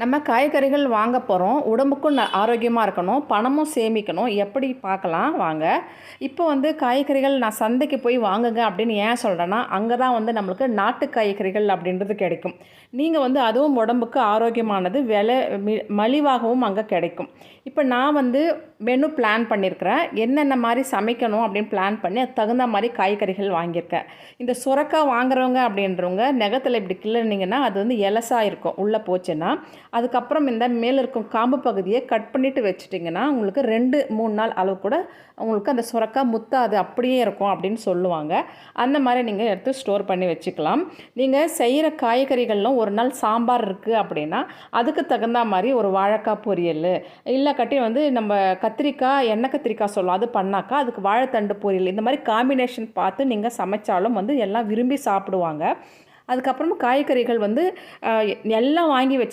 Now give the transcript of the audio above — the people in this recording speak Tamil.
நம்ம காய்கறிகள் வாங்க போகிறோம். உடம்புக்கும் ஆரோக்கியமாக இருக்கணும். பணமும் சேமிக்கணும். எப்படி பார்க்கலாம் வாங்க. இப்போ வந்து காய்கறிகள் நான் சந்தைக்கு போய் வாங்குங்க அப்படின்னு ஏன் சொல்கிறேன்னா, அங்கே தான் வந்து நம்மளுக்கு நாட்டு காய்கறிகள் அப்படின்றது கிடைக்கும். நீங்கள் வந்து அதுவும் உடம்புக்கு ஆரோக்கியமானது. விலை மலிவாகவும் அங்கே கிடைக்கும். இப்போ நான் வந்து மெனு பிளான் பண்ணியிருக்கிறேன். என்னென்ன மாதிரி சமைக்கணும் அப்படின்னு பிளான் பண்ணி அதுக்கு தகுந்த மாதிரி காய்கறிகள் வாங்கியிருக்கேன். இந்த சுரக்காய் வாங்குறவங்க அப்படின்றவங்க நகத்தில் இப்படி கிள்ளுனீங்கன்னா அது வந்து எலசா இருக்கும் உள்ளே போச்சுன்னா. அதுக்கப்புறம் இந்த மேலே இருக்கும் காம்பு பகுதியை கட் பண்ணிவிட்டு வச்சுட்டிங்கன்னா உங்களுக்கு 2-3 நாள் அளவு கூட உங்களுக்கு அந்த சுரக்காய் முத்தாது அப்படியே இருக்கும் அப்படின்னு சொல்லுவாங்க. அந்த மாதிரி நீங்கள் எடுத்து ஸ்டோர் பண்ணி வச்சுக்கலாம். நீங்கள் செய்கிற காய்கறிகள்லாம் ஒரு நாள் சாம்பார் இருக்குது அப்படின்னா அதுக்கு தகுந்த மாதிரி ஒரு வாழைக்காய் பொரியல் இல்லைக்காட்டி வந்து நம்ம கத்திரிக்காய் எண்ணெய் கத்திரிக்காய் சொல்லுவோம் அது பண்ணாக்கா அதுக்கு வாழைத்தண்டு பொரியல் இந்த மாதிரி காம்பினேஷன் பார்த்து நீங்கள் சமைச்சாலும் வந்து எல்லாம் விரும்பி சாப்பிடுவாங்க. அதுக்கப்புறமா காய்கறிகள் வந்து எல்லாம் வாங்கி வச்சு